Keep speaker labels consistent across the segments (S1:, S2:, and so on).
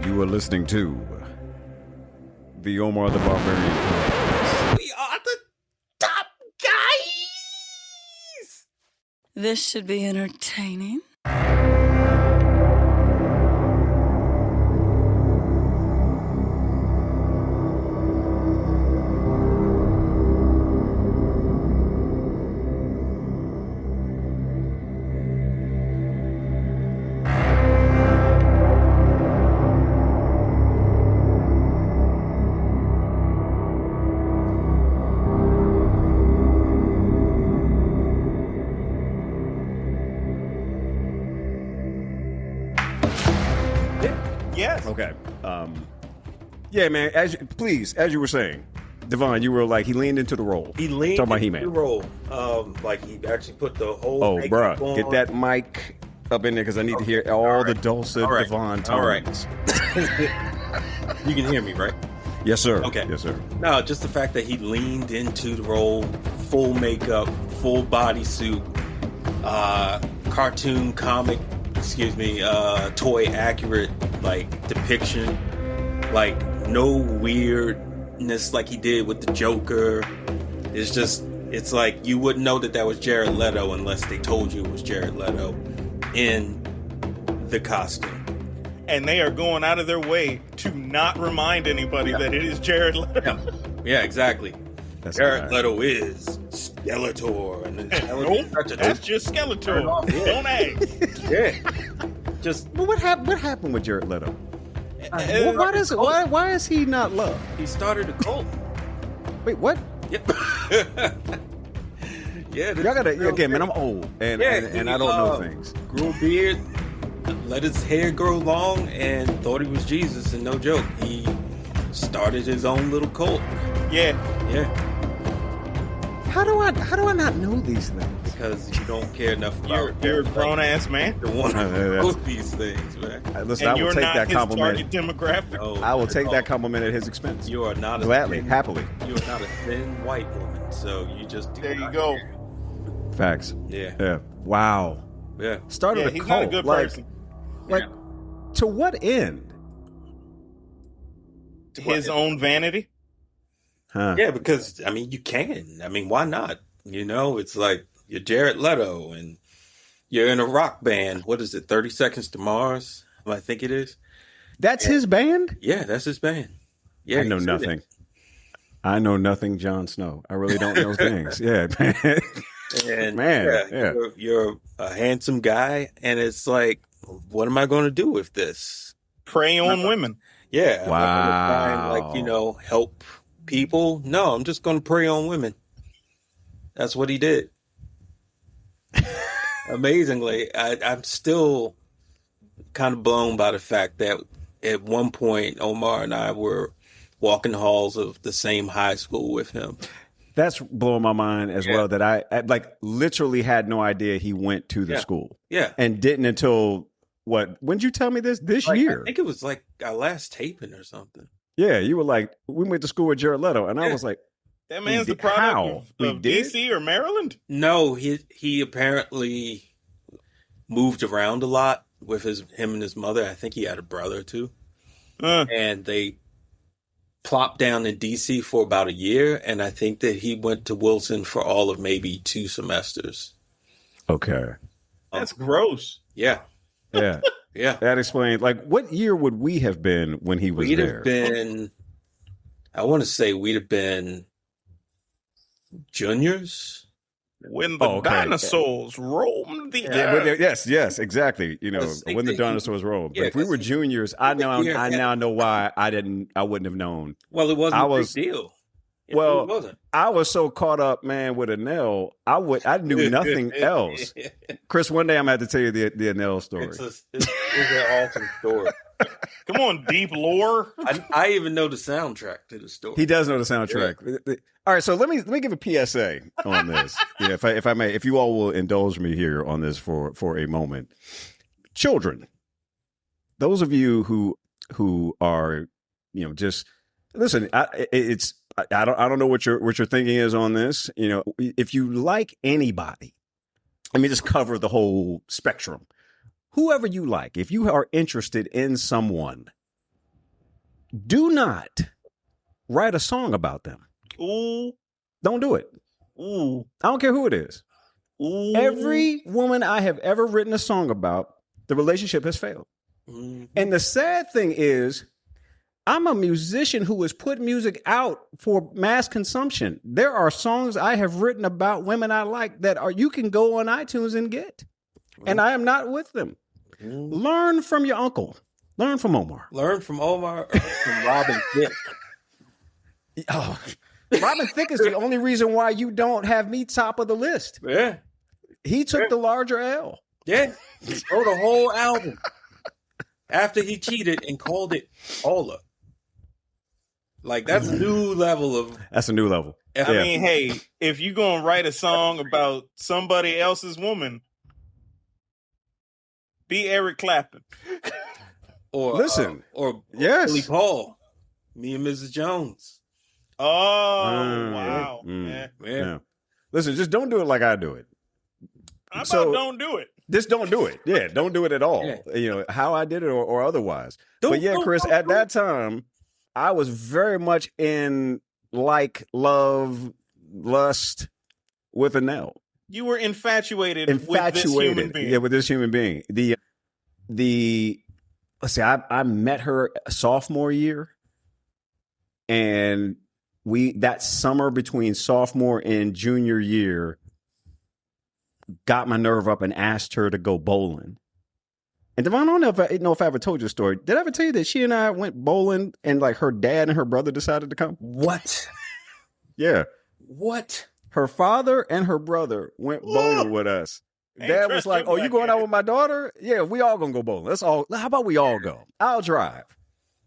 S1: You are listening to the Omar the Barbarian Podcast.
S2: We are the top guys.
S3: This should be entertaining.
S1: Okay. Yeah, man. As you were saying, Devon, you were like he leaned into the role.
S2: He leaned
S1: Talking about
S2: into
S1: He-Man.
S2: the role. Like he actually put the whole.
S1: Oh,
S2: makeup
S1: bruh,
S2: on.
S1: get that mic up in there because I need to hear all the dulcet Devon tones.
S2: All right. You can hear me, right?
S1: Yes, sir.
S2: Okay.
S1: Yes, sir.
S2: No, just the fact that he leaned into the role, full makeup, full bodysuit, cartoon comic, toy accurate like depiction, like no weirdness like he did with the Joker. It's like you wouldn't know that was Jared Leto unless they told you it was Jared Leto in the costume.
S4: And they are going out of their way to not remind anybody that it is Jared Leto.
S2: Yeah, exactly.
S1: That's
S2: Jared
S1: right.
S2: Leto is Skeletor. And then
S4: Nope, that's just Skeletor. Don't ask.
S2: Yeah. Just
S1: Well, what happened with Jared Leto?
S2: why
S1: Why is he not loved?
S2: he started a cult.
S1: Wait, what?
S2: Yep. Yeah.
S1: Y'all gotta again, man. I'm old and I don't know things.
S2: Grew a beard, let his hair grow long, and thought he was Jesus. And no joke, he started his own little cult.
S4: Yeah.
S2: Yeah,
S1: How do I not know these things?
S2: because you don't care enough
S4: You're
S2: about
S4: a grown ass man.
S2: to want to
S1: That's-
S2: know these things, man.
S1: Listen,
S4: And
S1: I will
S4: you're
S1: take
S4: not
S1: that
S4: his
S1: compliment.
S4: target demographic.
S2: No,
S1: I will
S2: not
S1: take
S2: at
S1: that
S2: all.
S1: compliment at his expense.
S2: You are not
S1: Gladly,
S2: a thin,
S1: happily.
S2: You are not a thin white woman, so you just do
S4: There you
S2: not
S4: go.
S2: care.
S1: Facts.
S2: Yeah,
S1: Yeah. Wow.
S2: yeah.
S1: Started
S4: Yeah,
S1: a
S4: he's
S1: cult.
S4: not a good
S1: like,
S4: person.
S1: Like, to what end?
S4: His own vanity.
S1: Huh.
S2: Yeah, because I mean, you can. I mean, why not? You know, it's like you're Jared Leto, and you're in a rock band. What is it? 30 Seconds to Mars. I think it is.
S1: That's his band?
S2: Yeah, that's his band. Yeah,
S1: I know
S2: he's in it.
S1: nothing. I know nothing, Jon Snow. I really don't know things. Yeah, man.
S2: And
S1: Man, yeah.
S2: You're a handsome guy, and it's like, what am I going to do with this?
S4: Prey on women.
S2: Yeah, am I
S1: Wow.
S2: gonna try and, like, help people? No, I'm just going to prey on women. That's what he did. Amazingly, I'm still kind of blown by the fact that at one point Omar and I were walking the halls of the same high school with him.
S1: That's blowing my mind as well that I like literally had no idea he went to the
S2: Yeah.
S1: school
S2: Yeah.
S1: and didn't until what? When did you tell me this
S2: Like,
S1: year?
S2: I think it was like our last taping or something.
S1: Yeah, you were like, we went to school with Jared Leto, and I
S2: Yeah.
S1: was like,
S4: That
S1: We
S4: man's the
S1: did-
S4: product
S1: how? We
S4: of
S1: did?
S4: DC or Maryland.
S2: No, he apparently moved around a lot with him and his mother. I think he had a brother too. And they plopped down in DC for about a year, and I think that he went to Wilson for all of maybe 2 semesters.
S1: okay,
S4: That's gross.
S2: Yeah.
S1: yeah,
S2: Yeah.
S1: that explains. Like, what year would we have been when he was
S2: We'd
S1: there?
S2: have been, I want to say we'd have been juniors.
S4: When the
S1: okay.
S4: dinosaurs roamed the
S1: Yeah,
S4: earth.
S1: yes, exactly. You know,
S2: Because they
S1: when the
S2: think he-
S1: dinosaurs rolled.
S2: yeah,
S1: But if we were
S2: because
S1: juniors, I now
S2: yeah.
S1: know why I wouldn't have known.
S2: Well, it wasn't
S1: I
S2: a
S1: was-
S2: big deal. It
S1: Well,
S2: really wasn't.
S1: I was so caught up, man, with Anel. I knew nothing else. Chris, one day I'm gonna have to tell you the Anel story.
S2: It's an awesome story.
S4: Come on, deep lore.
S2: I even know the soundtrack to the story.
S1: He does know the soundtrack. All right, so let me give a PSA on this. Yeah, if I may, if you all will indulge me here on this for a moment. Children, those of you who are, just listen. I don't know what your thinking is on this. If you like anybody, let me just cover the whole spectrum. Whoever you like, if you are interested in someone, Do not write a song about them.
S4: Ooh,
S1: Don't do it.
S4: ooh,
S1: I don't care who it is.
S4: ooh.
S1: Every woman I have ever written a song about, the relationship has failed. And the sad thing is, I'm a musician who has put music out for mass consumption. There are songs I have written about women I like that you can go on iTunes and get. And I am not with them. Learn from your uncle. Learn from Omar.
S2: Learn from Omar or from Robin Thicke.
S1: Oh, Robin Thicke is the only reason why you don't have me top of the list.
S2: Yeah.
S1: He took the larger L.
S2: Yeah. He wrote a whole album after he cheated and called it Ola. Like, that's a new level of...
S1: That's a new level.
S4: I mean, hey, if you're going to write a song about somebody else's woman, be Eric Clapton.
S2: Or
S1: Listen.
S2: Or
S1: Yes.
S2: Billy Paul. Me and Mrs. Jones.
S4: Oh, wow.
S2: Yeah.
S1: Listen, just don't do it like I do it.
S4: How about
S1: So-
S4: don't do it?
S1: Just don't do it. Yeah, don't do it at all.
S2: Yeah.
S1: You know, how I did it or otherwise.
S2: Don't-
S1: But yeah,
S2: don't-
S1: Chris,
S2: don't-
S1: at that time, I was very much in love, lust with an L.
S4: You were infatuated with this human being.
S1: Yeah, with this human being. Let's see, I met her sophomore year, and that summer between sophomore and junior year got my nerve up and asked her to go bowling. And Devon, I don't know if I ever told you a story. Did I ever tell you that she and I went bowling and like her dad and her brother decided to come?
S2: What?
S1: Yeah.
S2: What?
S1: Her father and her brother went bowling with us.
S4: Ain't
S1: Dad was
S4: trust
S1: like,
S4: your
S1: "Oh, you
S4: black
S1: going out
S4: ass."
S1: with my daughter? Yeah, we all gonna go bowling. Let's all. How about we all go? I'll drive."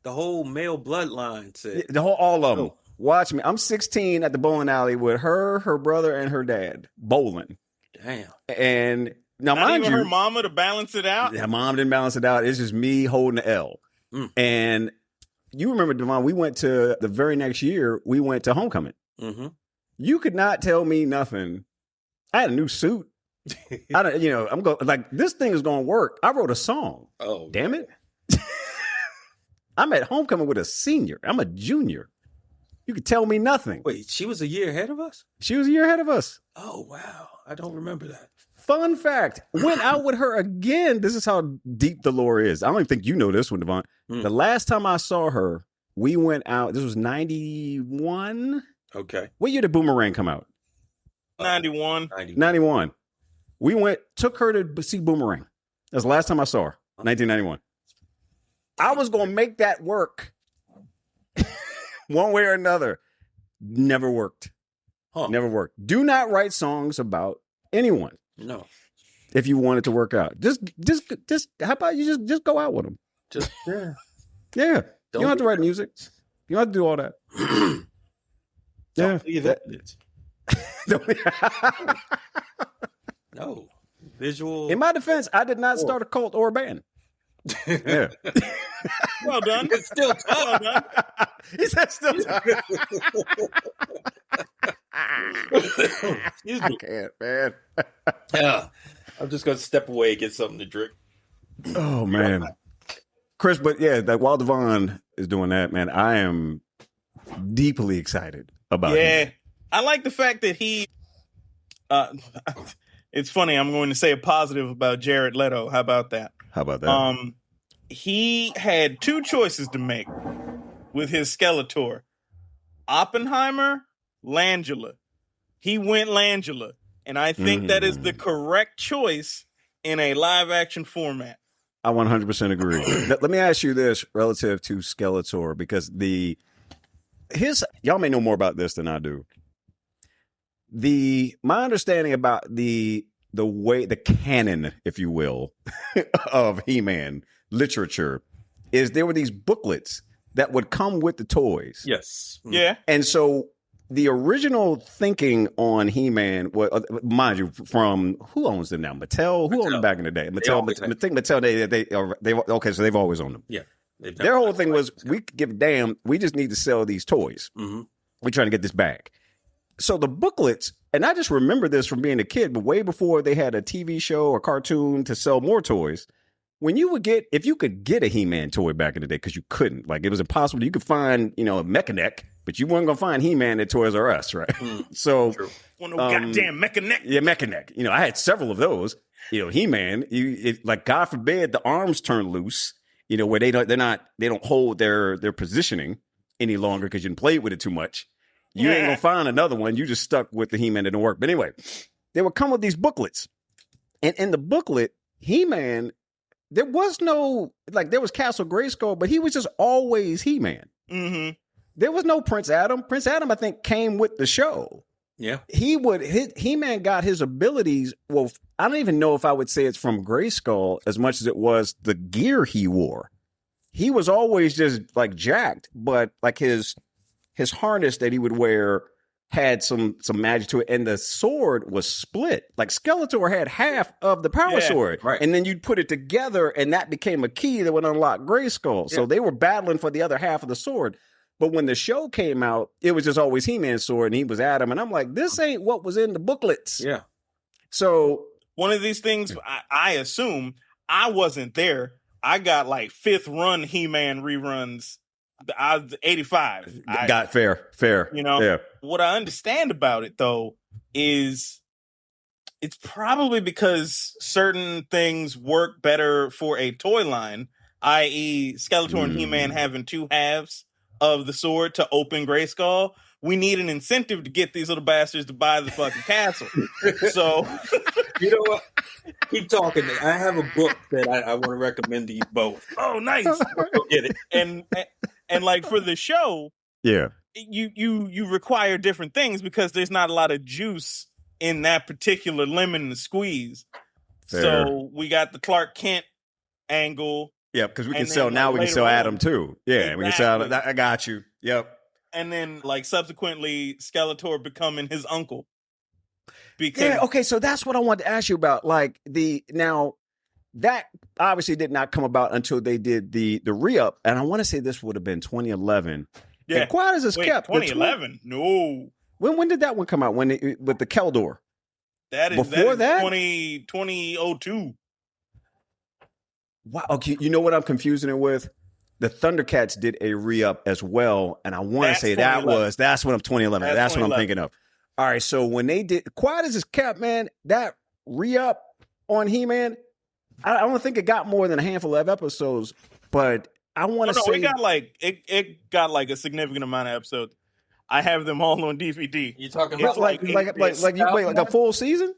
S2: The whole male bloodline said,
S1: All of them.
S2: Oh.
S1: Watch me. I'm 16 at the bowling alley with her brother, and her dad bowling.
S2: damn.
S1: And now,
S4: Not
S1: mind
S4: even
S1: you,
S4: her mama to balance it out.
S1: yeah, mom didn't balance it out. It's just me holding the L. And you remember, Devon, we went to the very next year. We went to homecoming.
S2: Mm-hmm.
S1: You could not tell me nothing. I had a new suit. I don't, I'm going like this thing is going to work. I wrote a song.
S2: Oh,
S1: Damn it. I'm at homecoming with a senior. I'm a junior. You could tell me nothing.
S2: wait, she was a year ahead of us?
S1: She was a year ahead of us.
S2: Oh, wow. I don't remember that.
S1: Fun fact. Went out with her again. This is how deep the lore is. I don't even think you know this one, Devon. The last time I saw her, we went out. This was 91.
S2: Okay.
S1: What year did Boomerang come out?
S4: 91.
S1: 91. We took her to see Boomerang. That's the last time I saw her. 1991. I was going to make that work. One way or another. Never worked.
S2: Huh.
S1: Never worked. Do not write songs about anyone
S2: No.
S1: if you want it to work out. Just how about you just go out with them?
S2: Just, yeah.
S1: Yeah. You
S2: Don't
S1: don't have to
S2: be-
S1: write music. You don't have to do all that. Yeah.
S2: Don't be that bitch. No. Visual.
S1: In my defense, I did not start a cult or a band. Yeah.
S4: Well done.
S2: It's still
S4: Well done.
S1: He said still time.
S2: Excuse
S1: I
S2: me.
S1: can't, man.
S2: Yeah. I'm just going to step away and get something to drink.
S1: Oh, man. Chris, but yeah, that while Devon is doing that, man, I am deeply excited about
S4: Yeah.
S1: it.
S4: I like the fact that he it's funny, I'm going to say a positive about Jared Leto. How about that?
S1: How about that?
S4: He had two choices to make with his Skeletor. Oppenheimer, Langela. He went Langela. And I think that is the correct choice in a live action format.
S1: I 100% agree. Let me ask you this relative to Skeletor, because y'all may know more about this than I do. My understanding about the way, the canon, if you will, of He-Man literature is there were these booklets that would come with the toys.
S2: Yes.
S4: Yeah.
S1: And so the original thinking on He-Man, mind you, from who owns them now? Mattel? Who owned them back in the day? Mattel. I think Mattel. They okay, so they've always owned them.
S2: Yeah.
S1: Their whole thing was, we give a damn. We just need to sell these toys.
S2: Mm-hmm.
S1: We're trying to get this back. So the booklets, and I just remember this from being a kid, but way before they had a TV show or cartoon to sell more toys, when you would get, if you could get a He-Man toy back in the day, because you couldn't, like it was impossible. You could find, a Mechanic, but you weren't gonna find He-Man at Toys R Us, right? So,
S4: Well, no goddamn Mechanic.
S1: yeah, Mechanic. I had several of those. He-Man. Like God forbid the arms turn loose. Where they don't hold their positioning any longer because you didn't play with it too much. You ain't gonna find another one. You just stuck with the He-Man that didn't work. But anyway, they would come with these booklets, and in the booklet, He-Man. There was no, there was Castle Grayskull, but he was just always He-Man.
S4: Mm-hmm.
S1: There was no Prince Adam. Prince Adam, I think, came with the show.
S2: Yeah.
S1: He-Man got his abilities. Well, I don't even know if I would say it's from Grayskull as much as it was the gear he wore. He was always just jacked, but his harness that he would wear had some magic to it, and the sword was split. Like Skeletor had half of the power sword,
S2: right.
S1: And then you'd put it together, and that became a key that would unlock Grayskull. So they were battling for the other half of the sword. But when the show came out, it was just always He-Man's sword, and he was Adam. And I'm like, this ain't what was in the booklets.
S2: Yeah.
S1: So
S4: one of these things, I assume I wasn't there. I got 5th run He-Man reruns. I was 85.
S1: Got fair. Yeah.
S4: What I understand about it though is it's probably because certain things work better for a toy line, i.e. Skeletor and He-Man having 2 halves of the sword to open Grayskull. We need an incentive to get these little bastards to buy the fucking castle. So
S2: you know what? Keep talking. I have a book that I want to recommend to you both.
S4: Oh, nice.
S2: Go get it.
S4: And for the show,
S1: yeah,
S4: you require different things because there's not a lot of juice in that particular lemon to squeeze.
S1: Fair.
S4: So we got the Clark Kent angle.
S1: Yeah, because we can
S4: then,
S1: sell now. We can sell Adam too. Yeah, we can sell.
S4: Exactly.
S1: I got you. Yep.
S4: And then subsequently Skeletor becoming his uncle. Because
S1: okay, so that's what I wanted to ask you about. That obviously did not come about until they did the re-up, and I want to say this would have been 2011.
S4: Yeah.
S1: And quiet as it's kept.
S4: 2011? No.
S1: When did that one come out? With the Keldor?
S4: That is
S1: before that?
S4: 2002.
S1: Wow. Okay, you know what I'm confusing it with? The Thundercats did a re-up as well, and I want to say that's what I'm 2011. That's what I'm thinking of. All right, so when they did quiet as it's kept, man, that re-up on He-Man, I don't think it got more than a handful of episodes, but I want to say
S4: it got a significant amount of episodes. I have them all on DVD.
S2: You talking
S1: about
S2: like
S1: a full season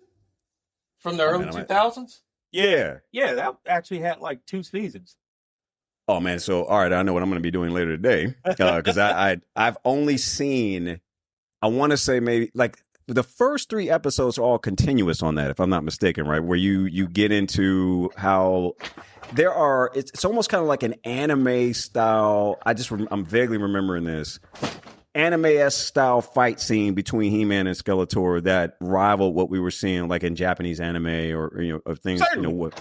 S2: from the early 2000s?
S1: Yeah,
S2: that actually had 2 seasons.
S1: Oh man, so all right, I know what I'm going to be doing later today because I've only seen, I want to say maybe the first 3 episodes are all continuous on that, if I'm not mistaken, right? Where you get into how there are, it's almost kind of like an anime style. I'm vaguely remembering this anime-esque style fight scene between He-Man and Skeletor that rivaled what we were seeing in Japanese anime or of things.
S4: Certainly.
S1: What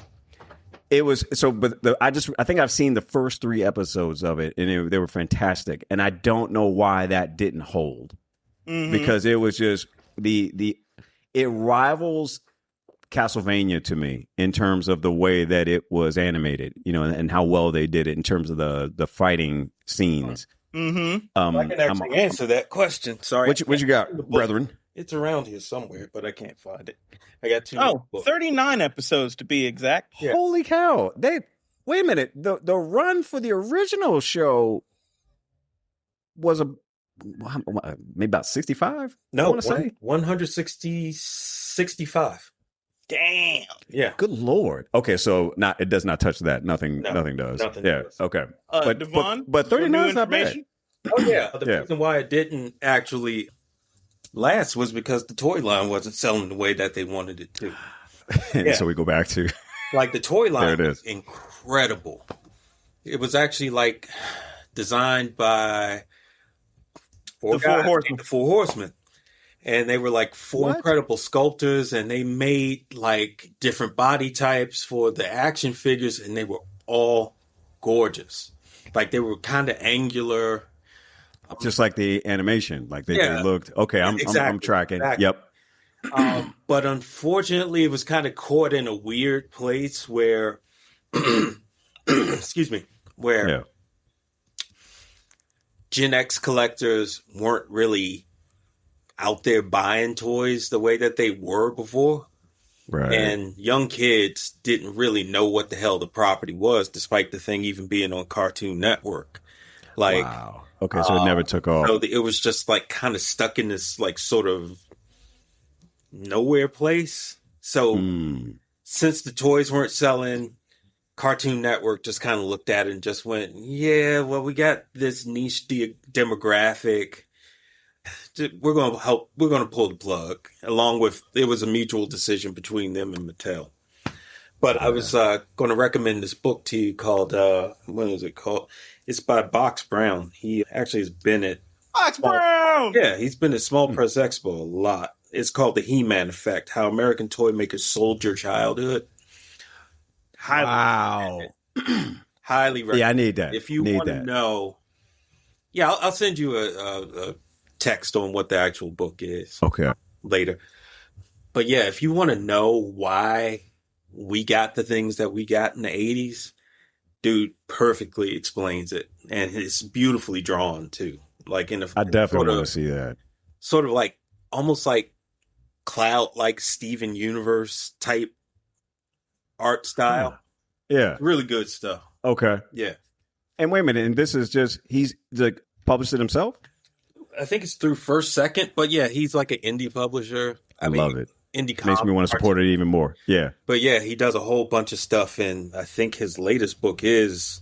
S1: it was. So, but I think I've seen the first 3 episodes of it, and they were fantastic. And I don't know why that didn't hold because it was just it rivals Castlevania to me in terms of the way that it was animated, and how well they did it in terms of the fighting scenes.
S2: I can actually answer that question. Sorry.
S1: What you got, brethren?
S2: It's around here somewhere, but I can't find it. I got 2 books.
S4: 39 episodes to be exact.
S2: Yeah.
S1: Holy cow. Wait a minute. The run for the original show was maybe about 65?
S2: No,
S1: I want to say
S2: 65.
S4: Damn.
S2: Yeah.
S1: Good Lord. Okay, so it does not touch that. Nothing does.
S2: Nothing does.
S1: Okay.
S4: Devon,
S1: but 39 is not bad.
S2: Oh yeah. The reason why it didn't actually last was because the toy line wasn't selling the way that they wanted it to.
S1: And so we go back to
S2: the toy line was incredible. It was actually designed by
S4: the
S2: Four Horsemen. And they were 4 incredible sculptors, and they made different body types for the action figures, and they were all gorgeous. They were kind of angular.
S1: Just like the animation, they looked okay. I'm tracking.
S2: Exactly.
S1: Yep.
S2: But unfortunately, it was kind of caught in a weird place where excuse me, where Gen X collectors weren't really out there buying toys the way that they were before.
S1: Right.
S2: And young kids didn't really know what the hell the property was, despite the thing even being on Cartoon Network. Like,
S1: wow. Okay, so it never took off.
S2: So it was just like kind of stuck in this like sort of nowhere place. So since the toys weren't selling, Cartoon Network just kind of looked at it and just went, yeah, well, we got this niche demographic. We're going to pull the plug, along with, it was a mutual decision between them and Mattel. But I was going to recommend this book to you called, what is it called? It's by Box Brown. He actually has been at
S4: Box Brown!
S2: Yeah, he's been at Small Press Expo a lot. It's called The He-Man Effect, How American Toy Makers Sold Your Childhood. Highly recommend.
S1: Yeah, I need that.
S2: If you want to know, I'll send you a text on what the actual book is.
S1: Okay.
S2: Later. But yeah, if you want to know why we got the things that we got in the 80s, dude perfectly explains it. And it's beautifully drawn too. Like
S1: I definitely want to see that.
S2: Sort of like, almost like Cloud, like Steven Universe type art style.
S1: Yeah.
S2: Really good stuff.
S1: Okay.
S2: Yeah.
S1: And wait a minute, and this is just, he's like published it himself?
S2: I think it's through First Second, but yeah, he's like an indie publisher.
S1: I love it.
S2: Indie
S1: makes me want to support it even more. Yeah.
S2: But yeah, he does a whole bunch of stuff, and I think his latest book is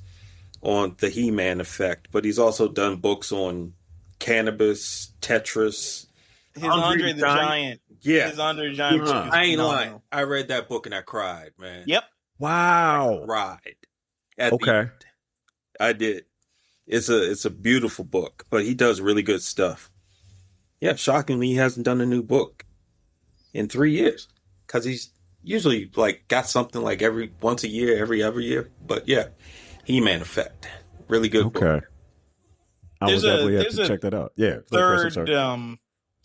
S2: on the He-Man Effect, but he's also done books on cannabis, Tetris,
S4: his Andre the Giant.
S2: Yeah.
S4: His Andre the Giant.
S2: I ain't lying. I read that book and I cried, man.
S4: Yep.
S1: Wow.
S2: I cried. Okay. I did. It's a beautiful book, but he does really good stuff. Yeah, shockingly, he hasn't done a new book in 3 years, because he's usually like got something like every once a year, every other year. But yeah, He-Man Effect, really good book.
S1: I will definitely have to check that out. Yeah,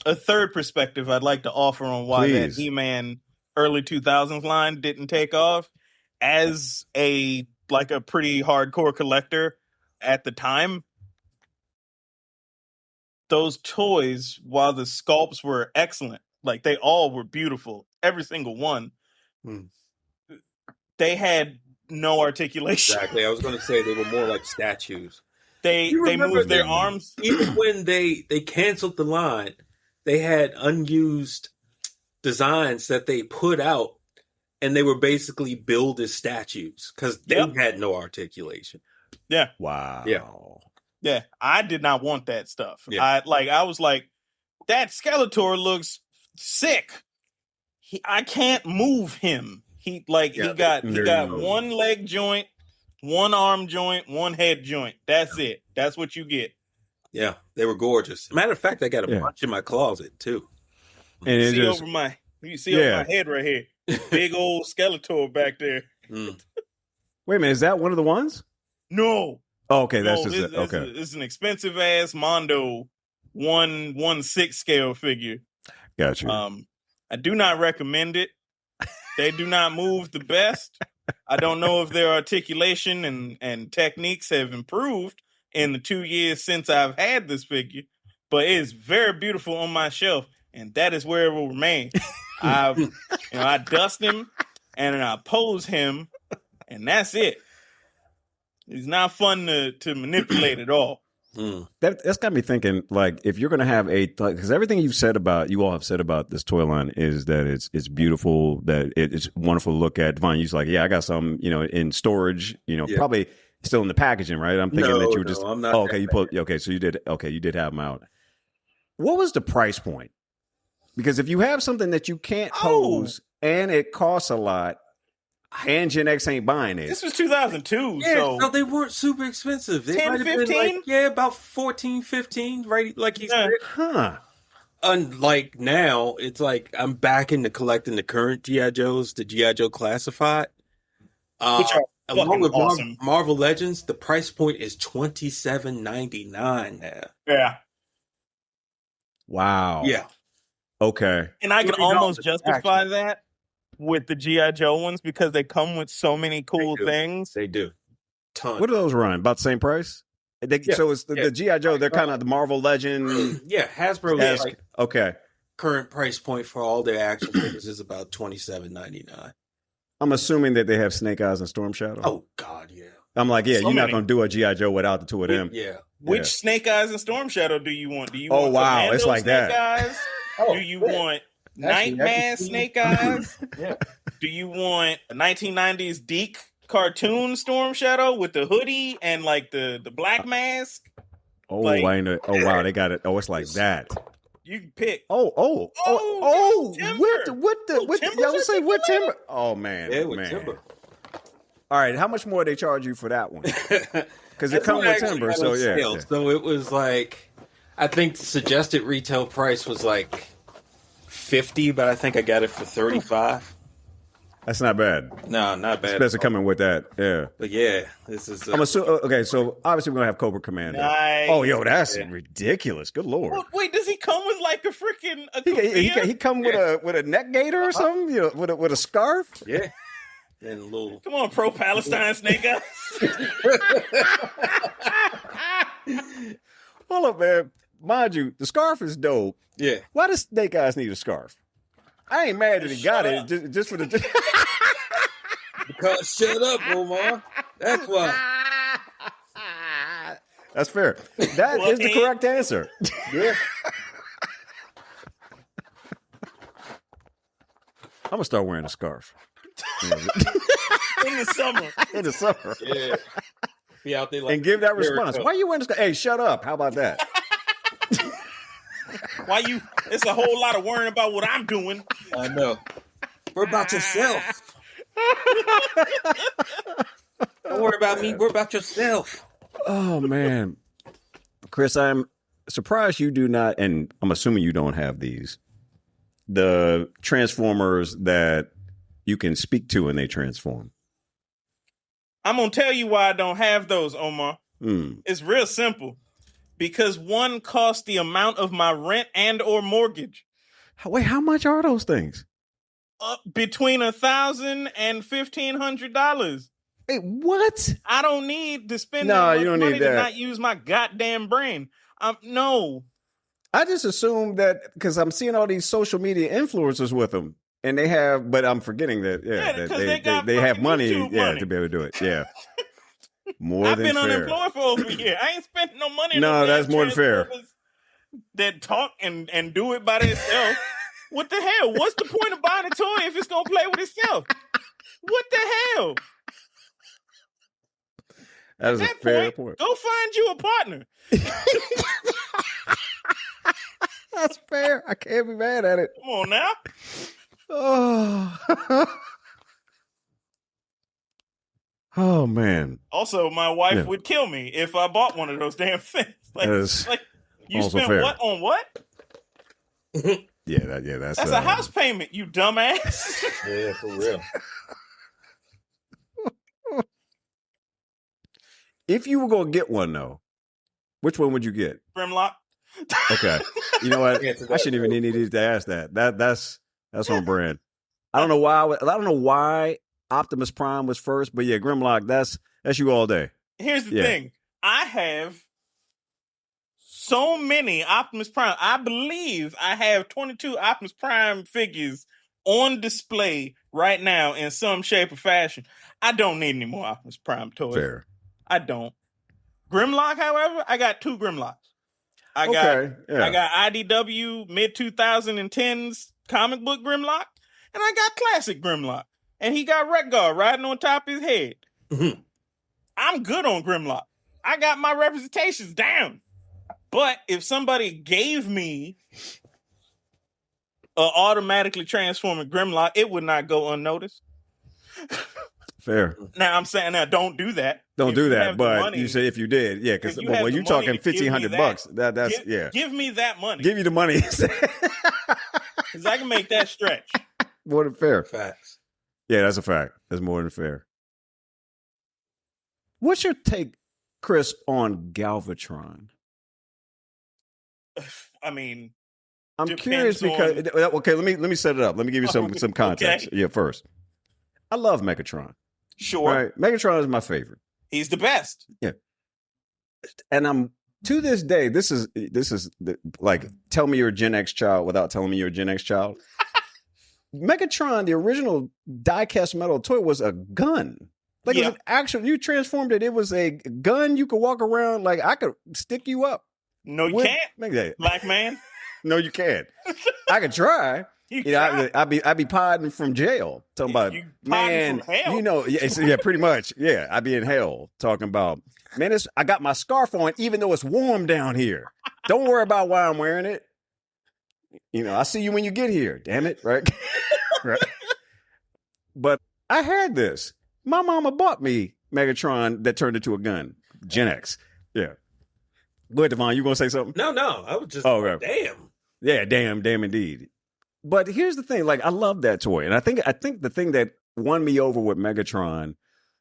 S4: a third perspective I'd like to offer on why that He-Man early 2000s line didn't take off. As a pretty hardcore collector at the time, those toys, while the sculpts were excellent, like they all were beautiful, every single one, they had no articulation.
S2: Exactly. I was going to say they were more like statues.
S4: They moved their arms.
S2: Even when they canceled the line, they had unused designs that they put out, and they were basically billed as statues because they had no articulation.
S4: Yeah.
S1: Wow.
S4: Yeah. I did not want that stuff. Yeah. I was like, that Skeletor looks sick. I can't move him. He got one leg joint, one arm joint, one head joint. That's it. That's what you get.
S2: Yeah, they were gorgeous. Matter of fact, I got a bunch in my closet too.
S1: And
S4: you see over my head right here. Big old Skeletor back there.
S1: Wait a minute, is that one of the ones?
S4: No.
S1: Oh, okay, that's just it. Okay.
S4: It's an expensive ass Mondo 1/6 scale figure.
S1: Gotcha.
S4: I do not recommend it. They do not move the best. I don't know if their articulation and techniques have improved in the 2 years since I've had this figure, but it is very beautiful on my shelf, and that is where it will remain. I dust him and I pose him, and that's it. He's not fun to manipulate at all.
S1: That's got me thinking, like, if you're going to have because everything you all have said about this toy line is that it's beautiful, that it's wonderful to look at. Devon, you're like, I got some, in storage, probably still in the packaging, right? I'm thinking that you were just,
S2: I'm not.
S1: Oh, okay, so you did have them out. What was the price point? Because if you have something that you can't pose and it costs a lot, and Gen X ain't buying it.
S4: This was 2002,
S2: so they weren't super expensive. They
S4: 10, 15?
S2: About 14, 15, right? Like he said.
S1: Huh.
S2: Unlike now, it's like I'm back into collecting the current G.I. Joes, the G.I. Joe Classified.
S4: Which are
S2: along with
S4: awesome.
S2: Marvel Legends, the price point is $27.99 now.
S4: Yeah.
S1: Wow.
S2: Yeah.
S1: Okay.
S4: And I can almost justify that with the G.I. Joe ones because they come with so many cool things.
S2: They do. Ton.
S1: What do those run? About the same price? So it's the G.I. Joe. They're kind of the Marvel Legend.
S2: Yeah, Hasbro. Like,
S1: okay.
S2: Current price point for all their action figures is about $27.99.
S1: I'm assuming that they have Snake Eyes and Storm Shadow.
S2: Oh God, yeah.
S1: I'm like, yeah, you're not going to do a G.I. Joe without the two of them.
S2: Yeah.
S4: Which Snake Eyes and Storm Shadow do you want? Do you
S1: Oh,
S4: want
S1: wow.
S4: Commando
S1: It's like
S4: Snake
S1: that.
S4: Eyes? Do you want Nightman Snake Eyes?
S2: Yeah.
S4: Do you want a 1990s Deke cartoon Storm Shadow with the hoodie and like the black mask?
S1: Oh,
S4: like,
S1: I know. Oh, wow. They got it. Oh, it's like that.
S4: You can pick.
S1: What timber? Oh, man.
S2: Yeah, with
S1: man.
S2: timber.
S1: All right. How much more they charge you for that one? Because it comes with timber. So, yeah.
S2: So it was like, I think the suggested retail price was like $50, but I think I got it for $35.
S1: That's not bad.
S2: No, not bad.
S1: Especially coming with that. Yeah.
S2: But yeah, this is.
S1: I'm assuming. Okay, so obviously we're gonna have Cobra Commander.
S4: Nice.
S1: Oh, yo, that's ridiculous. Good lord.
S4: Well, wait, does he come with like a freaking?
S1: He come with a neck gaiter or something? You know, with a scarf?
S2: Yeah. And a little.
S4: Come on, pro Palestine Snake Eyes.
S1: Hold up, man. Mind you, the scarf is dope.
S2: Yeah.
S1: Why does Snake Eyes need a scarf? I ain't mad that he got it just for the.
S2: Because shut up, Omar. That's why.
S1: That's fair. That is the correct answer.
S2: Yeah.
S1: I'm gonna start wearing a scarf
S4: In the summer.
S1: in the summer.
S2: Yeah. Be out there like
S1: And give that response. Why are you wearing a scarf? Hey, shut up. How about that?
S4: Why you? It's a whole lot of worrying about what I'm doing.
S2: I know. We're about yourself. Don't worry about me. We're about yourself.
S1: Oh man, Chris, I'm surprised you do not, and I'm assuming you don't have these. The Transformers that you can speak to and they transform.
S4: I'm gonna tell you why I don't have those, Omar. It's real simple. Because one costs the amount of my rent and or mortgage.
S1: Wait, how much are those things?
S4: Between $1,000 and $1,500.
S1: Hey, what?
S4: I don't need to spend
S1: No,
S4: that much
S1: you don't
S4: money
S1: need
S4: to
S1: that.
S4: not use my goddamn brain. No.
S1: I just assumed that because I'm seeing all these social media influencers with them, and they have, but I'm forgetting that.
S4: Yeah,
S1: that
S4: they
S1: they have
S4: fucking
S1: money,
S4: YouTube
S1: yeah,
S4: money.
S1: to be able to do it. Yeah, more
S4: I've
S1: than
S4: been
S1: fair.
S4: unemployed for over a year. I ain't spending no money.
S1: No,
S4: on
S1: that's more than fair.
S4: That talk and do it by themselves. What the hell? What's the point of buying a toy if it's gonna play with itself? What the hell?
S1: That is a fair point.
S4: Go find you a partner.
S1: That's fair. I can't be mad at it.
S4: Come on now.
S1: Oh, oh man.
S4: Also, my wife would kill me if I bought one of those damn things. Like you
S1: also
S4: spent
S1: fair.
S4: what on what?
S1: That's
S4: a house payment, you dumbass.
S2: Yeah, for real.
S1: If you were going to get one, though, which one would you get?
S4: Grimlock.
S1: Okay. You know what? I shouldn't even need to ask that. That's on brand. I don't know why Optimus Prime was first, but yeah, Grimlock, that's you all day.
S4: Here's the thing. I have so many Optimus Prime. I believe I have 22 Optimus Prime figures on display right now in some shape or fashion. I don't need any more Optimus Prime toys.
S1: Fair.
S4: I don't. Grimlock, however, I got 2 Grimlocks. I got IDW mid 2010s comic book Grimlock, and I got classic Grimlock. And he got Wreck-Gar riding on top of his head.
S2: Mm-hmm.
S4: I'm good on Grimlock. I got my representations down. But if somebody gave me a automatically transforming Grimlock, it would not go unnoticed.
S1: Fair.
S4: Now I'm saying, don't do that.
S1: Don't do that. But you say if you did, yeah, because when you're talking $1,500, that's
S4: Give me that money.
S1: Give you the money.
S4: Because I can make that stretch.
S1: More than fair.
S2: Facts.
S1: Yeah, that's a fact. That's more than fair. What's your take, Chris, on Galvatron?
S4: I mean,
S1: I'm
S4: Depends
S1: curious because okay, let me set it up. Let me give you some context.
S4: Okay.
S1: Yeah, first, I love Megatron.
S4: Sure.
S1: Right, Megatron is my favorite.
S4: He's the best.
S1: Yeah, and I'm to this day. This is like tell me you're a Gen X child without telling me you're a Gen X child. Megatron, the original die-cast metal toy, was a gun. Like it was an actual. You transformed it. It was a gun. You could walk around. Like I could stick you up.
S4: No, you can't. Black man.
S1: No, you can't. I could try. I'd be podding from jail. Talking about man,
S4: from hell.
S1: you know, yeah, pretty much. Yeah, I'd be in hell talking about man. I got my scarf on, even though it's warm down here. Don't worry about why I'm wearing it. You know, I see you when you get here. Damn it, right? Right. But I had this. My mama bought me Megatron that turned into a gun. Gen X. Yeah. Go ahead, Devon. You gonna say something?
S2: No. I was just
S1: right.
S2: damn.
S1: Yeah, damn indeed. But here's the thing, like I love that toy. And I think the thing that won me over with Megatron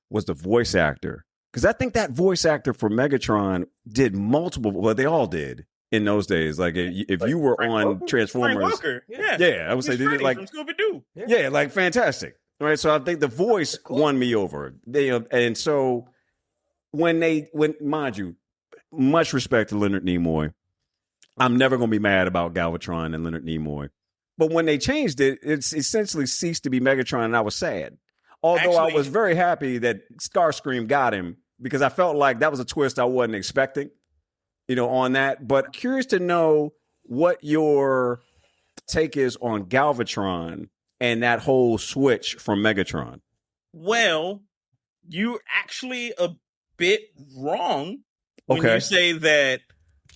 S1: was the voice actor. Because I think that voice actor for Megatron did multiple, well, they all did in those days. Like if you were
S2: Frank
S1: on
S2: Welker?
S1: Transformers.
S4: Frank Welker. Yeah.
S1: Yeah, I would say they did like
S4: from Scooby-Doo.
S1: Yeah, like fantastic. Right. So I think the voice won me over. And so when mind you, much respect to Leonard Nimoy. I'm never going to be mad about Galvatron and Leonard Nimoy. But when they changed it, it's essentially ceased to be Megatron, and I was sad. Although I was very happy that Starscream got him because I felt like that was a twist I wasn't expecting, on that. But curious to know what your take is on Galvatron and that whole switch from Megatron.
S4: Well, you're actually a bit wrong when you say that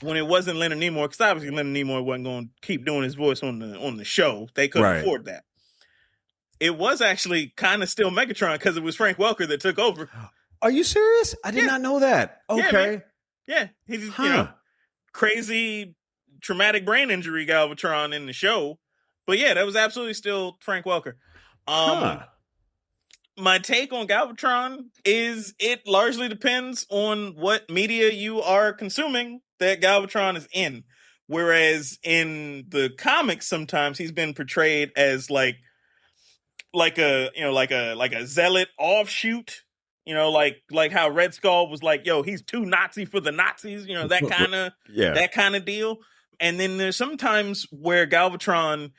S4: when it wasn't Leonard Nimoy, because obviously Leonard Nimoy wasn't going to keep doing his voice on the show. They couldn't afford that. It was actually kind of still Megatron because it was Frank Welker that took over.
S1: Are you serious? I did not know that. Okay.
S4: Yeah. He's, crazy traumatic brain injury Galvatron in the show. But yeah, that was absolutely still Frank Welker. My take on Galvatron is it largely depends on what media you are consuming that Galvatron is in. Whereas in the comics, sometimes he's been portrayed as like a zealot offshoot, like how Red Skull was like, yo, he's too Nazi for the Nazis, that kind of deal. And then there's sometimes where Galvatron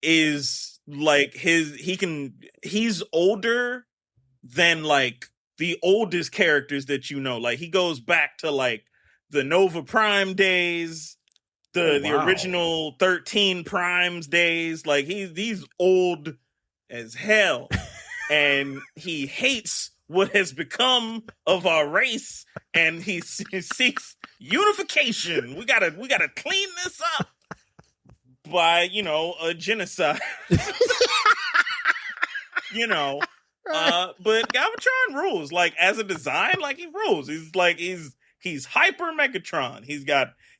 S4: is like he's older than like the oldest characters that like he goes back to like the Nova Prime days, the original 13 Primes days. Like he's old as hell, and he hates what has become of our race, and he seeks unification. We gotta clean this up by a genocide. But Galvatron rules. Like as a design, like he rules. He's hyper Megatron.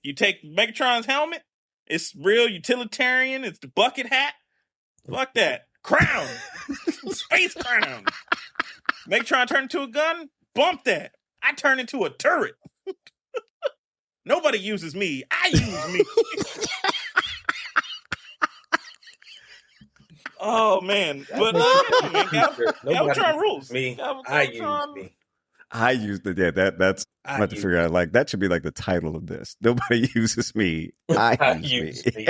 S4: You take Megatron's helmet, it's real utilitarian. It's the bucket hat. Fuck that. Crown. Space crown. Megatron turned into a gun? Bump that. I turn into a turret. Nobody uses me. I use me. Oh, man. But Galvatron rules.
S2: Me. I use me.
S1: I use that's I have to figure out, like, that should be like the title of this. Nobody uses me. I use me.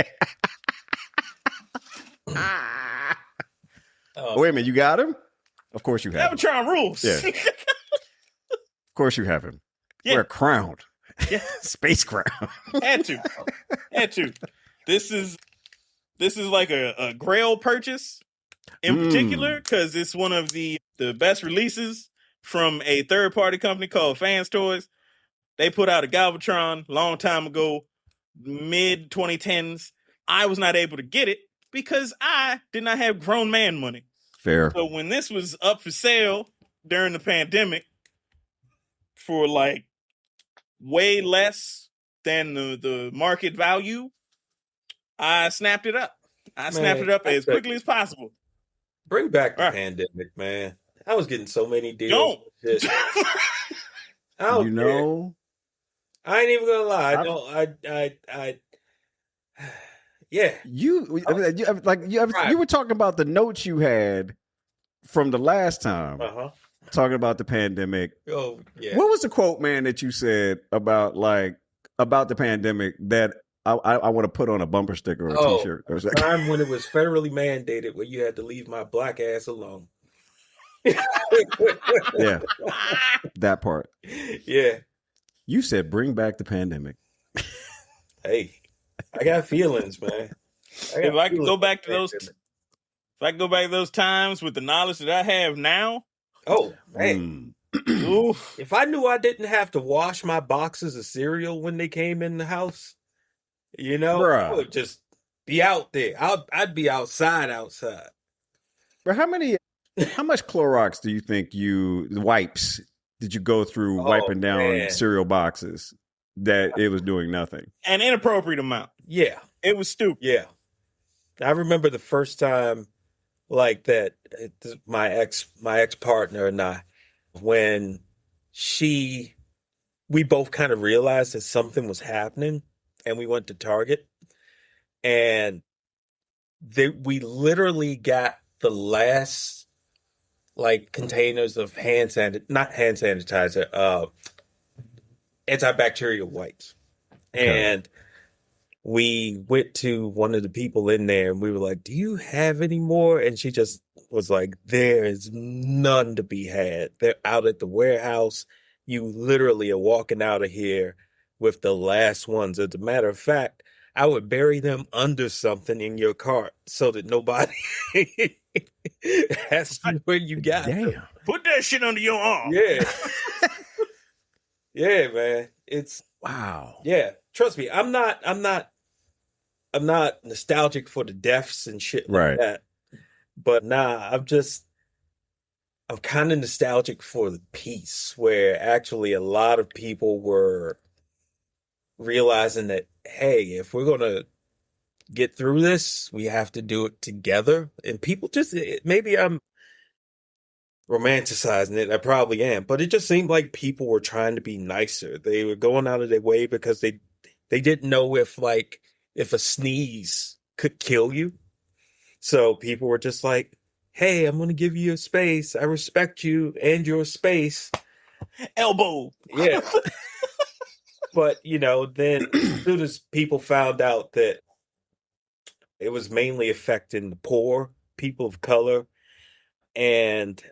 S1: Wait a minute, you got him? Of course you have him.
S4: Galvatron rules.
S1: Yeah. Of course you have him. Yeah. We're crowned.
S4: Yeah.
S1: Space crown.
S4: Had to. This is like a Grail purchase in particular, because it's one of the best releases from a third-party company called Fans Toys. They put out a Galvatron a long time ago, mid-2010s. I was not able to get it because I did not have grown man money.
S1: Fair.
S4: So when this was up for sale during the pandemic for like way less than the market value, I snapped it up. Snapped it up as quickly as possible.
S2: Bring back the pandemic, man. I was getting so many deals. Don't. I ain't even gonna lie. Yeah.
S1: You were talking about the notes you had from the last time, talking about the pandemic.
S2: Oh, yeah.
S1: What was the quote, man, that you said about the pandemic that I want to put on a bumper sticker or a T-shirt?
S2: Or something? Time when it was federally mandated where you had to leave my black ass alone.
S1: Yeah, that part.
S2: Yeah.
S1: You said bring back the pandemic.
S2: Hey, I got feelings, man.
S4: If I could go back to those times with the knowledge that I have now.
S2: Oh, man. If I knew I didn't have to wash my boxes of cereal when they came in the house, I would just be out there. I'd be outside.
S1: But how much Clorox do you think wipes did you go through wiping down cereal boxes that it was doing nothing?
S4: An inappropriate amount.
S2: Yeah.
S4: It was stupid.
S2: Yeah. I remember the first time like that, my ex-partner and I, when we both kind of realized that something was happening, and we went to Target, and we literally got the last containers of not hand sanitizer, antibacterial wipes. Okay. And we went to one of the people in there and we were like, do you have any more? And she just was like, there is none to be had. They're out at the warehouse. You literally are walking out of here with the last ones. As a matter of fact, I would bury them under something in your cart so that nobody has to know where you got them.
S4: Put that shit under your arm.
S2: Yeah. Yeah, man. It's
S1: wow.
S2: Yeah. Trust me, I'm not nostalgic for the deaths and shit like that. But I'm kind of nostalgic for the peace, where actually a lot of people were realizing that, hey, if we're going to get through this, we have to do it together. And people maybe I'm romanticizing it. I probably am. But it just seemed like people were trying to be nicer. They were going out of their way because they didn't know if a sneeze could kill you. So people were just like, hey, I'm going to give you a space. I respect you and your space.
S4: Elbow.
S2: Yeah. But, then as soon as people found out that it was mainly affecting the poor, people of color, and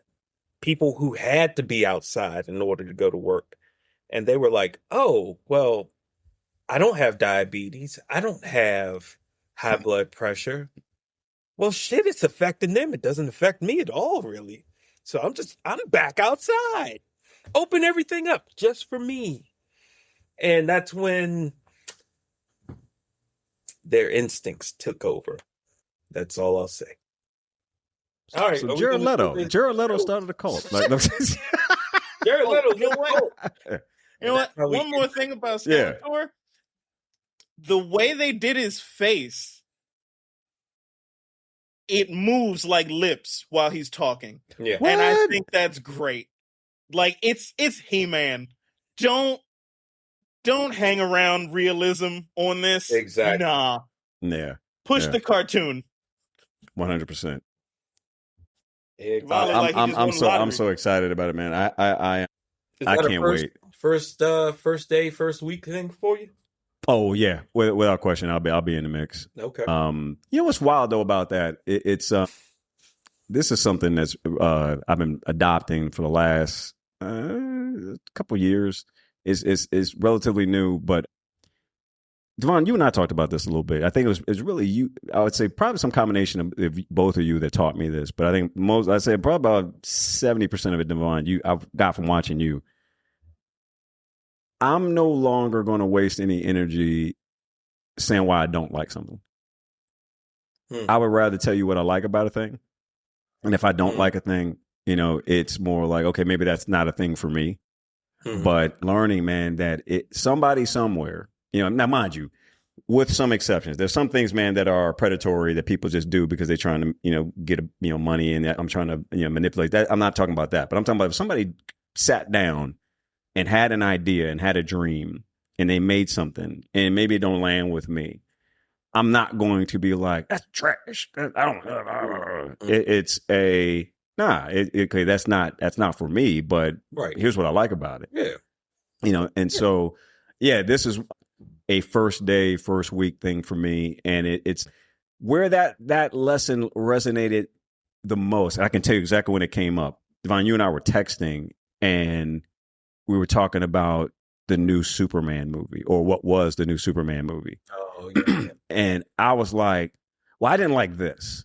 S2: people who had to be outside in order to go to work. And they were like, oh, well, I don't have diabetes. I don't have high blood pressure. Well, shit, it's affecting them. It doesn't affect me at all, really. So I'm back outside. Open everything up just for me. And that's when their instincts took over. That's all I'll say. All right.
S1: So Jared Leto started a cult.
S2: Jared Leto,
S4: you know what? You know what? One more thing about Skeletor. Yeah. The way they did his face, it moves like lips while he's talking.
S2: Yeah.
S4: And I think that's great. Like it's He-Man. Don't hang around realism on this.
S2: Exactly.
S4: Nah.
S1: Yeah.
S4: Push the cartoon.
S1: 100%.
S4: I'm
S1: so excited about it, man. I can't wait.
S2: First day, first week thing for you?
S1: Oh yeah, without question, I'll be in the mix.
S2: Okay.
S1: You know what's wild though about that? It's this is something that's I've been adopting for the last couple years. Is relatively new, but Devon, you and I talked about this a little bit. I think it's really you. I would say probably some combination of both of you that taught me this. But I think I'd say probably about 70% of it, Devon, I've got from watching you. I'm no longer going to waste any energy saying why I don't like something. I would rather tell you what I like about a thing, and if I don't like a thing, it's more like, okay, maybe that's not a thing for me. But learning, man, that somebody somewhere, now mind you, with some exceptions, there's some things, man, that are predatory that people just do because they're trying to, get money, and I'm trying to, manipulate that. I'm not talking about that, but I'm talking about if somebody sat down and had an idea and had a dream and they made something and maybe it don't land with me, I'm not going to be like, that's trash. I don't. It's a nah. Okay, that's not for me. But
S5: Right.
S1: here's what I like about it.
S5: Yeah.
S1: You know, and so yeah, this is a first day, first week thing for me, and it's where that lesson resonated the most. I can tell you exactly when it came up. Devon, you and I were texting, and we were talking about the new Superman movie, or what was the new Superman movie.
S5: Oh, yeah.
S1: And I was like, well, I didn't like this.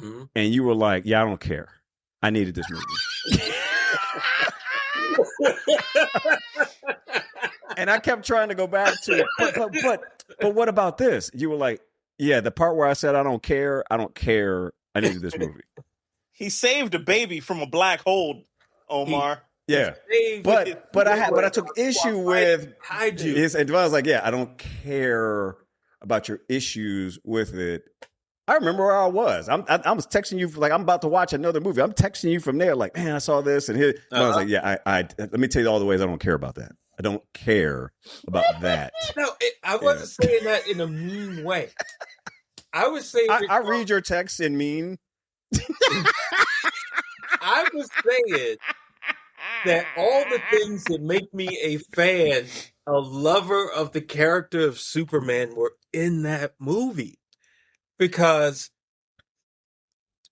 S5: Mm-hmm.
S1: And you were like, yeah, I don't care. I needed this movie. And I kept trying to go back to, but what about this? You were like, yeah, the part where I said, I don't care. I needed this movie.
S4: He saved a baby from a black hole, Omar.
S1: Yeah, but I took issue with
S5: kaiju.
S1: And Devon was like, yeah, I don't care about your issues with it. I remember where I was. I was texting you like I'm about to watch another movie. I'm texting you from there like, man, I saw this and here. I was like, yeah, I let me tell you all the ways I don't care about that. I don't care about that.
S5: No, I wasn't saying that in a mean way. I was saying
S1: I read your texts in mean.
S5: I was saying that all the things that make me a fan, a lover of the character of Superman, were in that movie. Because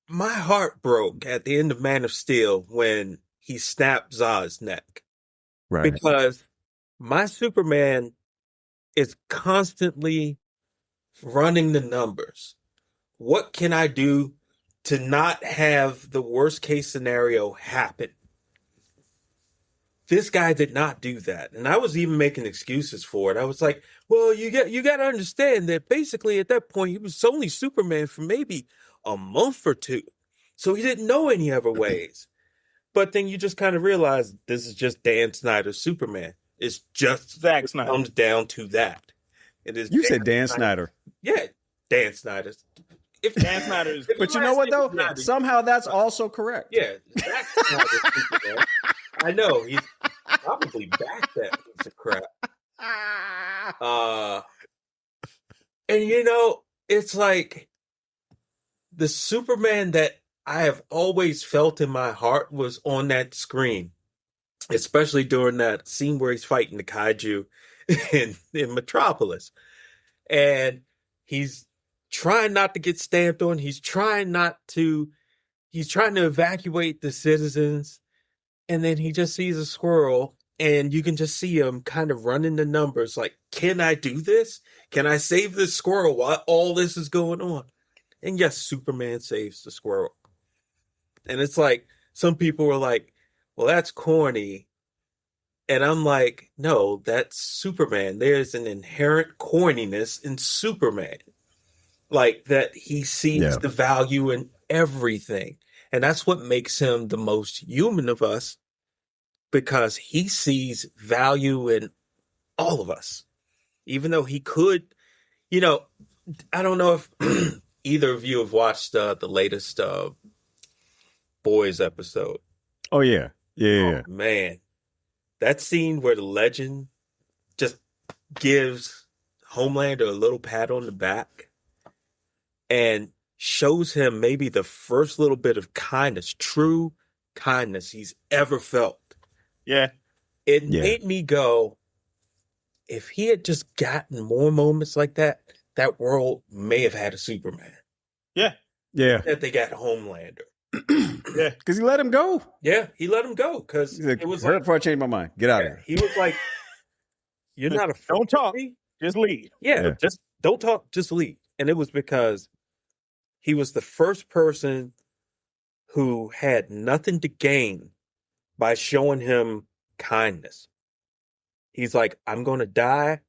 S5: my heart broke at the end of Man of Steel when he snapped Zod's neck.
S1: Right.
S5: Because my Superman is constantly running the numbers. What can I do to not have the worst case scenario happen? This guy did not do that. And I was even making excuses for it. I was like, well, you got to understand that basically at that point, he was only Superman for maybe a month or two. So he didn't know any other ways. But then you just kind of realize this is just Dan Snyder's Superman. It's just
S4: Zack Snyder.
S5: Comes down to that. It is.
S1: You said Dan Snyder.
S5: Yeah, Dan Snyder's. If
S4: Dan Snyder is.
S1: But you know what though? Somehow that's also correct.
S5: Yeah, Zack Snyder's Superman. I know he's probably back that piece of crap. And you know, it's like the Superman that I have always felt in my heart was on that screen, especially during that scene where he's fighting the kaiju in Metropolis, and he's trying not to get stamped on. He's trying to evacuate the citizens. And then he just sees a squirrel, and you can just see him kind of running the numbers like, can I do this? Can I save this squirrel while all this is going on? And yes, Superman saves the squirrel. And it's like, some people were like, well, that's corny. And I'm like, no, that's Superman. There's an inherent corniness in Superman. Like that he sees the value in everything. And that's what makes him the most human of us, because he sees value in all of us. Even though he could, you know, I don't know if either of you have watched the latest Boys episode.
S1: Oh, yeah. Yeah.
S5: Oh, man. That scene where the Legend just gives Homelander a little pat on the back and shows him maybe the first little bit of kindness, true kindness he's ever felt.
S4: Yeah.
S5: It made me go, if he had just gotten more moments like that, that world may have had a Superman.
S4: Yeah.
S1: Yeah.
S5: That they got Homelander.
S1: Yeah. Because he let him go.
S5: Yeah, he let him go because
S1: Like,
S5: it was
S1: right
S5: like,
S1: before I changed my mind. Get out of here.
S5: he was like, you're not a
S4: Don't talk. Just leave.
S5: Yeah, just don't talk, just leave. And it was because he was the first person who had nothing to gain by showing him kindness. He's like, I'm going to die,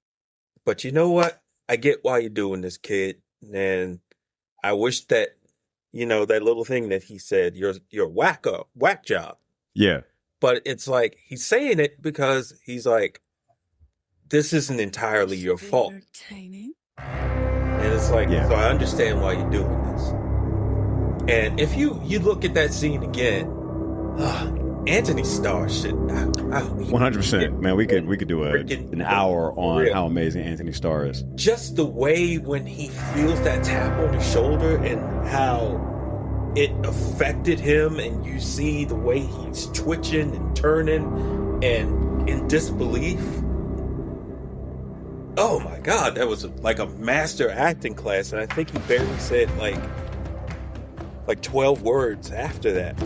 S5: but you know what? I get why you're doing this, kid. And I wish that, you know, that little thing that he said, you're whack job.
S1: Yeah.
S5: But it's like, he's saying it because he's like, this isn't entirely your fault.
S3: Entertaining.
S5: And it's like, so I understand why you're doing this. And if you look at that scene again, Anthony Starr shit.
S1: 100%, man. We could do an hour on how amazing Anthony Starr is.
S5: Just the way when he feels that tap on his shoulder and how it affected him, and you see the way he's twitching and turning and in disbelief. Oh my God, that was like a master acting class, and I think he barely said like 12 words after that.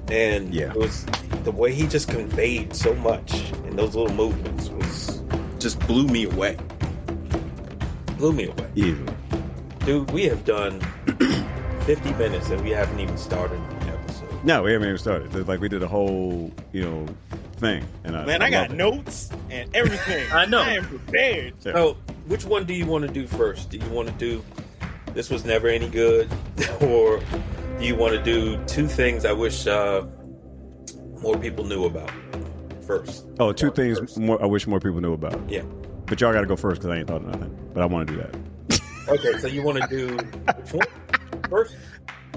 S5: And it was the way he just conveyed so much in those little movements was
S2: just blew me away.
S1: Easily.
S5: Dude, we have done 50 minutes and we haven't even started the episode.
S1: No, we haven't even started. It's like we did a whole, thing. And
S4: I got notes and everything.
S5: I know.
S4: I am prepared.
S1: Yeah.
S5: So, which one do you want to do first? Do you want to do This Was Never Any Good? Or do you want to do two things I wish more people knew about first?
S1: Oh, two things I wish more people knew about.
S5: Yeah.
S1: But y'all got to go first because I ain't thought of nothing. But I want to do that.
S5: Okay, so you want to do which one first?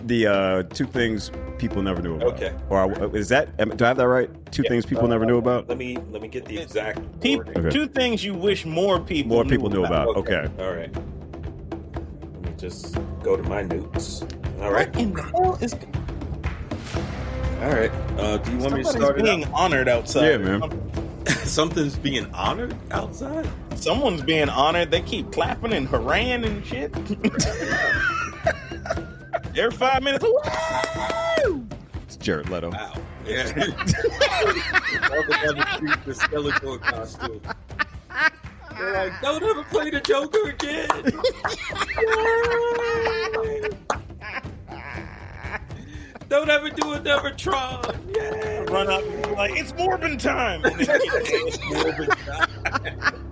S1: The two things people never knew about.
S5: Okay.
S1: Or is that? Do I have that right? Two things people never knew about.
S5: Let me get the exact wording.
S1: Okay.
S4: Two things you wish more people
S1: knew about. Okay.
S5: All right. Let me just go to my notes. All right.
S4: What in the hell is?
S5: All right. Do you want me to
S4: Somebody's
S5: start it
S4: being
S5: out?
S4: honored outside.
S1: Yeah, man.
S2: Something's being honored outside.
S4: Someone's being honored. They keep clapping and hurrahing and shit. Every 5 minutes. Woo!
S1: It's Jared Leto.
S2: Wow. Yeah.
S5: Walking down the street with Skeletor costume. They're like, don't ever play the Joker again. Don't ever do another Tron. Yeah.
S4: Run up and be like, it's Morbin time.
S5: It's Morbin time.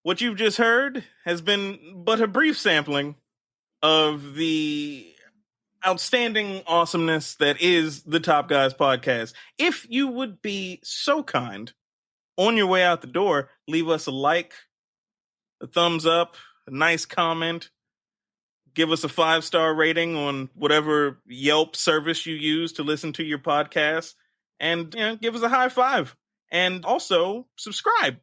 S4: What you've just heard has been but a brief sampling of the outstanding awesomeness that is the Top Guys podcast. If you would be so kind, on your way out the door, leave us a like, a thumbs up, a nice comment, give us a 5-star rating on whatever Yelp service you use to listen to your podcast, and give us a high five. And also subscribe.